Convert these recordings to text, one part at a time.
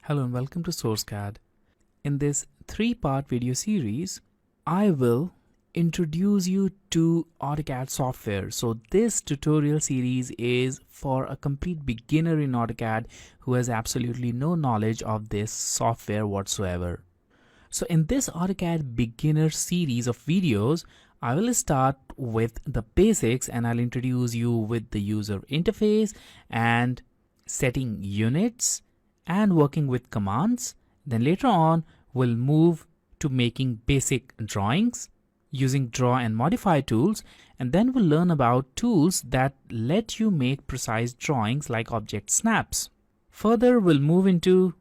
Hello and welcome to Autocad. In this three-part video series, I will introduce you to Autocad software. So this tutorial series is for a complete beginner in Autocad who has absolutely no knowledge of this software whatsoever. So in this Autocad beginner series of videos, I will start with the basics and I'll introduce you with the user interface and setting units and working with commands. Then later on we'll move to making basic drawings using draw and modify tools, and then we'll learn about tools that let you make precise drawings like object snaps. Further, we'll move into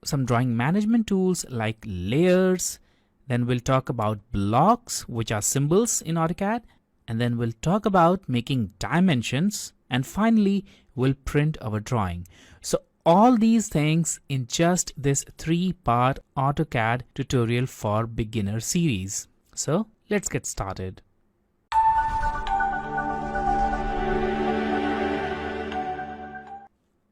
some drawing management tools like layers. Then we'll talk about blocks, which are symbols in AutoCAD, and then we'll talk about making dimensions, and finally we'll print our drawing. So all these things in just this three-part AutoCAD tutorial for beginner series. So let's get started.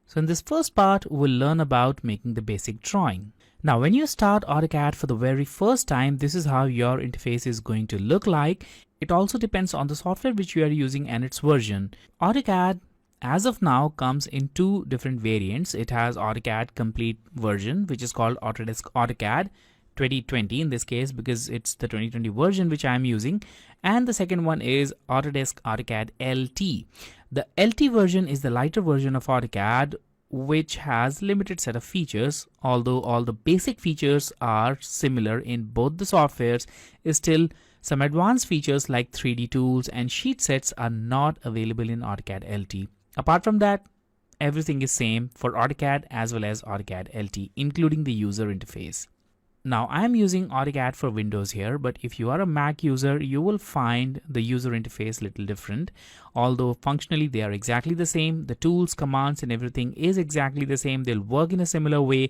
So in this first part, we'll learn about making the basic drawing. Now, when you start AutoCAD for the very first time, this is how your interface is going to look like. It also depends on the software which you are using and its version. AutoCAD as of now comes in two different variants. It has AutoCAD complete version, which is called Autodesk AutoCAD 2020 in this case because it's the 2020 version which I am using, and the second one is Autodesk AutoCAD LT. The LT version is the lighter version of AutoCAD which has limited set of features. Although all the basic features are similar in both the softwares, is still some advanced features like 3D tools and sheet sets are not available in AutoCAD LT. Apart from that, everything is same for AutoCAD as well as AutoCAD LT, including the user interface. Now I am using AutoCAD for Windows here, but if you are a Mac user, you will find the user interface little different. Although functionally they are exactly the same, the tools, commands and everything is exactly the same. They'll work in a similar way,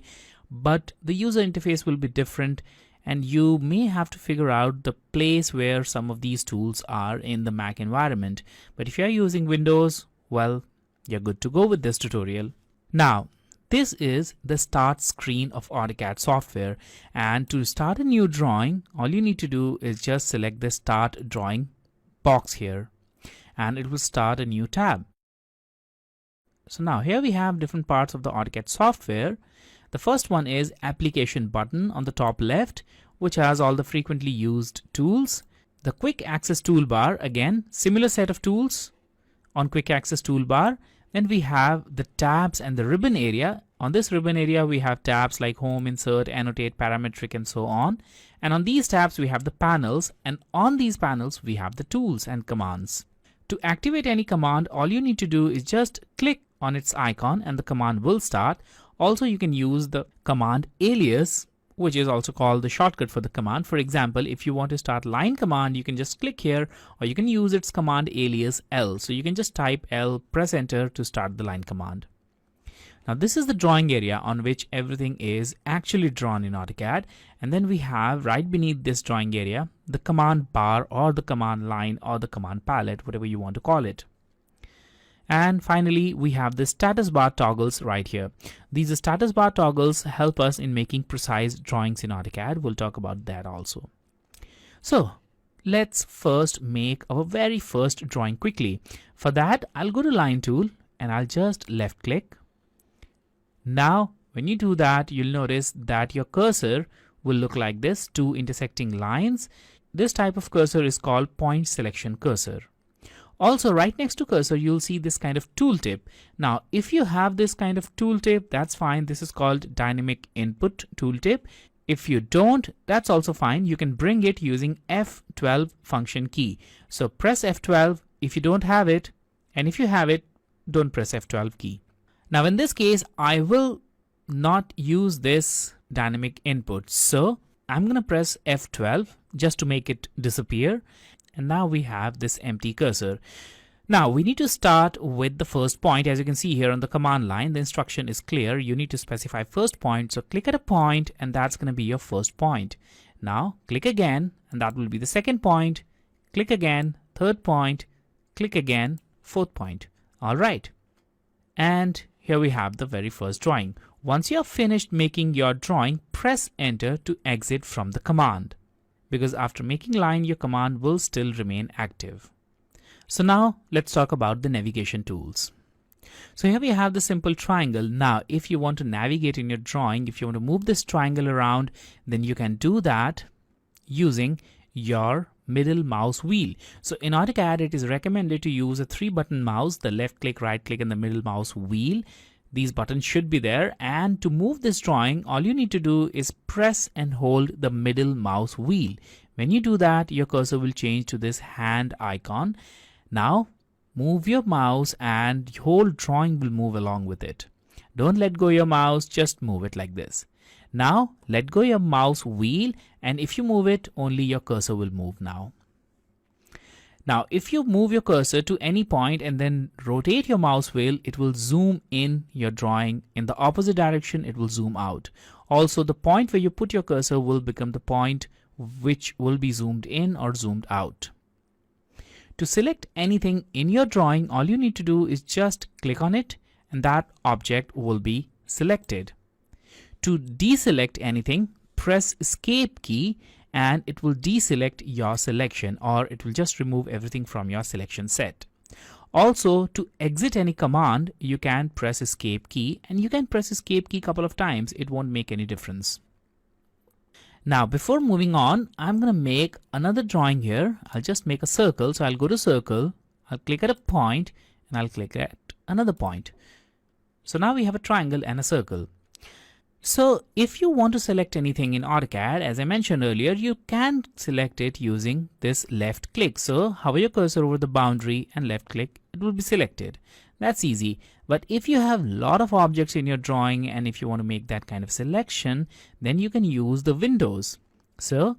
but the user interface will be different, and you may have to figure out the place where some of these tools are in the Mac environment. But if you are using Windows, well, you're good to go with this tutorial. Now, this is the start screen of AutoCAD software, and to start a new drawing, all you need to do is just select the start drawing box here and it will start a new tab. So now here we have different parts of the AutoCAD software. The first one is application button on the top left, which has all the frequently used tools. The quick access toolbar, again similar set of tools on quick access toolbar. Then we have the tabs and the ribbon area. On this ribbon area we have tabs like home, insert, annotate, parametric and so on. And on these tabs we have the panels, and on these panels we have the tools and commands. To activate any command, all you need to do is just click on its icon and the command will start. Also you can use the command alias, which is also called the shortcut for the command. For example, if you want to start line command, you can just click here, or you can use its command alias L. So you can just type L, press enter to start the line command. Now this is the drawing area on which everything is actually drawn in AutoCAD. And then we have right beneath this drawing area, the command bar or the command line or the command palette, whatever you want to call it. And finally, we have the status bar toggles right here. These status bar toggles help us in making precise drawings in AutoCAD. We'll talk about that also. So let's first make our very first drawing quickly. For that, I'll go to line tool and I'll just left click. Now, when you do that, you'll notice that your cursor will look like this, two intersecting lines. This type of cursor is called point selection cursor. Also, right next to cursor, you'll see this kind of tooltip. Now, if you have this kind of tooltip, that's fine. This is called dynamic input tooltip. If you don't, that's also fine. You can bring it using F12 function key. So press F12 if you don't have it, and if you have it, don't press F12 key. Now, in this case, I will not use this dynamic input. So I'm going to press F12 just to make it disappear. And now we have this empty cursor. Now we need to start with the first point. As you can see here on the command line, the instruction is clear. You need to specify first point. So click at a point and that's going to be your first point. Now click again and that will be the second point. Click again, third point, click again, fourth point. All right. And here we have the very first drawing. Once you have finished making your drawing, press enter to exit from the command, because after making line your command will still remain active. So now let's talk about the navigation tools. So here we have the simple triangle. Now if you want to navigate in your drawing, if you want to move this triangle around, then you can do that using your middle mouse wheel. So in Autocad it is recommended to use a 3-button mouse, the left click, right click and the middle mouse wheel. These buttons should be there, and to move this drawing all you need to do is press and hold the middle mouse wheel. When you do that, your cursor will change to this hand icon. Now move your mouse and the whole drawing will move along with it. Don't let go your mouse, just move it like this. Now let go your mouse wheel, and if you move it, only your cursor will move now. Now if you move your cursor to any point and then rotate your mouse wheel, it will zoom in your drawing. In the opposite direction, it will zoom out. Also, the point where you put your cursor will become the point which will be zoomed in or zoomed out. To select anything in your drawing, all you need to do is just click on it and that object will be selected. To deselect anything, press escape key and it will deselect your selection, or it will just remove everything from your selection set. Also, to exit any command, you can press escape key, and you can press escape key a couple of times. It won't make any difference. Now before moving on, I'm going to make another drawing here. I'll just make a circle. So I'll go to circle, I'll click at a point and I'll click at another point. So now we have a triangle and a circle. So if you want to select anything in Autocad, as I mentioned earlier, you can select it using this left click. So hover your cursor over the boundary and left click, it will be selected. That's easy. But if you have a lot of objects in your drawing and if you want to make that kind of selection, then you can use the windows. So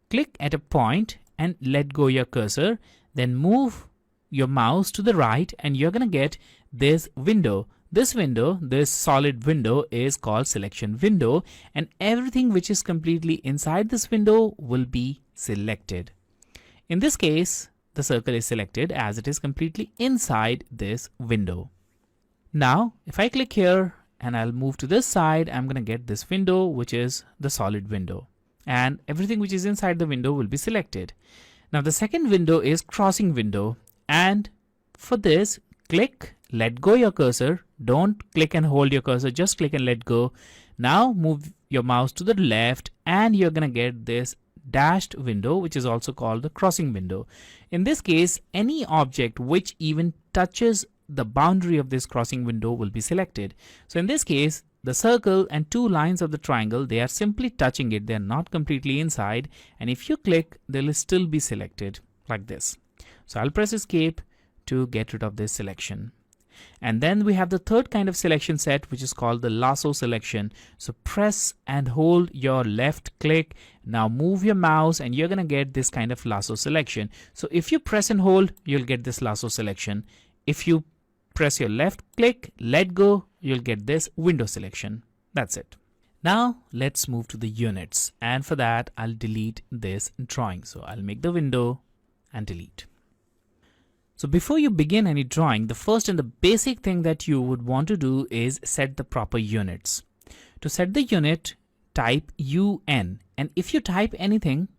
click at a point and let go your cursor, then move your mouse to the right and you're going to get this window. This solid window is called selection window, and everything which is completely inside this window will be selected. In this case, the circle is selected as it is completely inside this window. Now, if I click here and I'll move to this side, I'm going to get this window, which is the solid window, and everything which is inside the window will be selected. Now, the second window is crossing window, and for this, click, let go your cursor. Don't click and hold your cursor, just click and let go. Now move your mouse to the left and you're going to get this dashed window, which is also called the crossing window. In this case, any object which even touches the boundary of this crossing window will be selected. So in this case, the circle and two lines of the triangle, they are simply touching it. They are not completely inside. And if you click, they'll still be selected like this. So I'll press escape to get rid of this selection. And then we have the third kind of selection set, which is called the lasso selection. So press and hold your left click. Now move your mouse and you're going to get this kind of lasso selection. So if you press and hold, you'll get this lasso selection. If you press your left click, let go, you'll get this window selection. That's it. Now let's move to the units. And for that, I'll delete this drawing. So I'll make the window and delete. So before you begin any drawing, the first and the basic thing that you would want to do is set the proper units. To set the unit, type UN, and if you type anything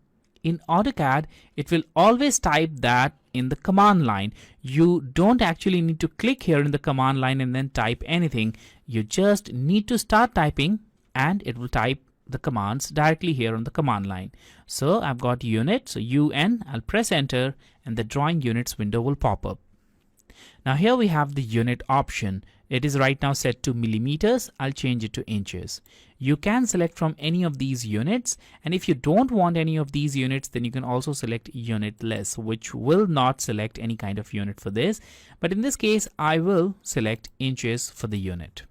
in Autocad, it will always type that in the command line. You don't actually need to click here in the command line and then type anything. You just need to start typing and it will type the commands directly here on the command line. So I've got unit, so UN, I'll press enter and the drawing units window will pop up. Now here we have the unit option. It is right now set to millimeters. I'll change it to inches. You can select from any of these units, and if you don't want any of these units, then you can also select unitless, which will not select any kind of unit for this. But in this case, I will select inches for the unit.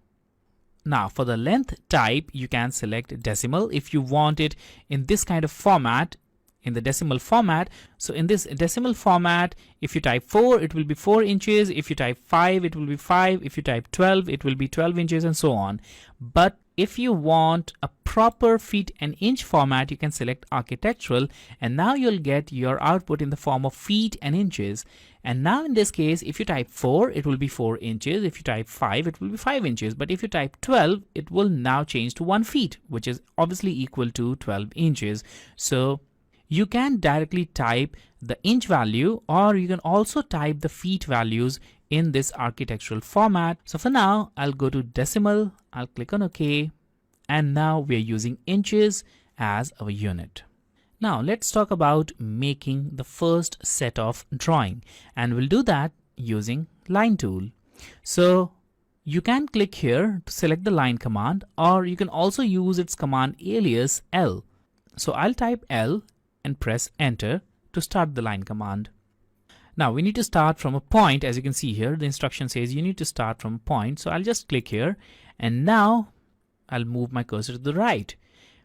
Now for the length type, you can select decimal if you want it in this kind of format, in the decimal format. So in this decimal format, if you type 4, it will be 4 inches. If you type 5, it will be 5. If you type 12, it will be 12 inches and so on. But if you want a proper feet and inch format, you can select architectural, and now you'll get your output in the form of feet and inches. And now in this case, if you type 4, it will be 4 inches. If you type 5, it will be 5 inches. But if you type 12, it will now change to 1 feet, which is obviously equal to 12 inches. So you can directly type the inch value, or you can also type the feet values in this architectural format. So for now, I'll go to decimal, I'll click on OK, and now we're using inches as our unit. Now let's talk about making the first set of drawing, and we'll do that using line tool. So you can click here to select the line command, or you can also use its command alias L. So I'll type L and press enter to start the line command. Now we need to start from a point. As you can see here, the instruction says you need to start from a point. So I'll just click here, and now I'll move my cursor to the right.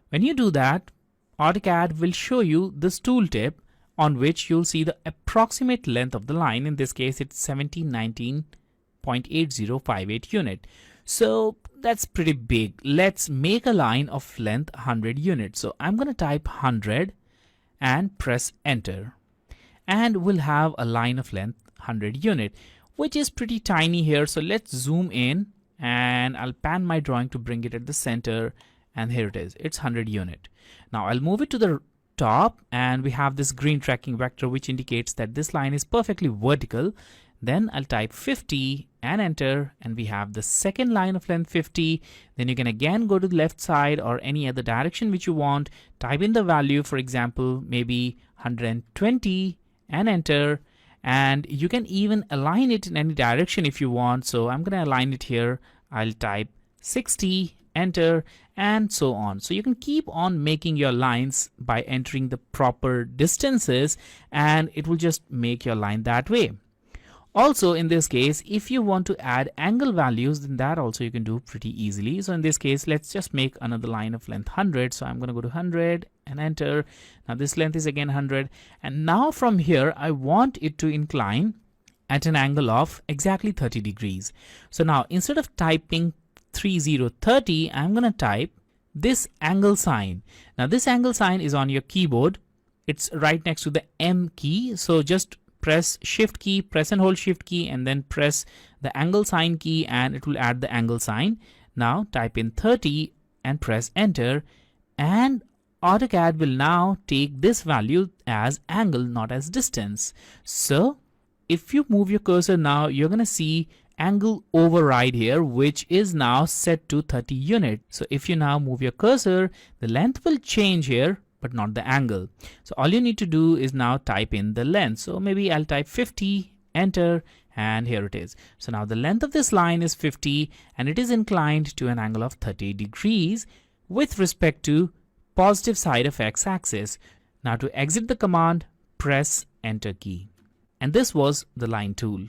When you do that, Autocad will show you this tooltip on which you'll see the approximate length of the line. In this case, it's 1719.8058 unit. So that's pretty big. Let's make a line of length 100 units. So I'm going to type 100 and press enter. And we'll have a line of length 100 unit, which is pretty tiny here. So let's zoom in, and I'll pan my drawing to bring it at the center, and here it is. It's 100 unit. Now I'll move it to the top, and we have this green tracking vector which indicates that this line is perfectly vertical. Then I'll type 50 and enter, and we have the second line of length 50. Then you can again go to the left side or any other direction which you want, type in the value, for example maybe 120, and enter. And you can even align it in any direction if you want. So I'm going to align it here. I'll type 60, enter, and so on. So you can keep on making your lines by entering the proper distances, and it will just make your line that way. Also in this case, if you want to add angle values, then that also you can do pretty easily. So in this case, let's just make another line of length 100. So I'm going to go to 100 and enter. Now this length is again 100, and now from here I want it to incline at an angle of exactly 30 degrees. So now instead of typing 3030, I'm going to type this angle sign. Now this angle sign is on your keyboard. It's right next to the M key. So just press shift key, press and hold shift key, and then press the angle sign key, and it will add the angle sign. Now type in 30 and press enter, and Autocad will now take this value as angle, not as distance. So if you move your cursor now, you're going to see angle override here, which is now set to 30 units. So if you now move your cursor, the length will change here, but not the angle. So all you need to do is now type in the length. So maybe I'll type 50, enter, and here it is. So now the length of this line is 50, and it is inclined to an angle of 30 degrees with respect to positive side of x-axis. Now to exit the command, press enter key. And this was the line tool.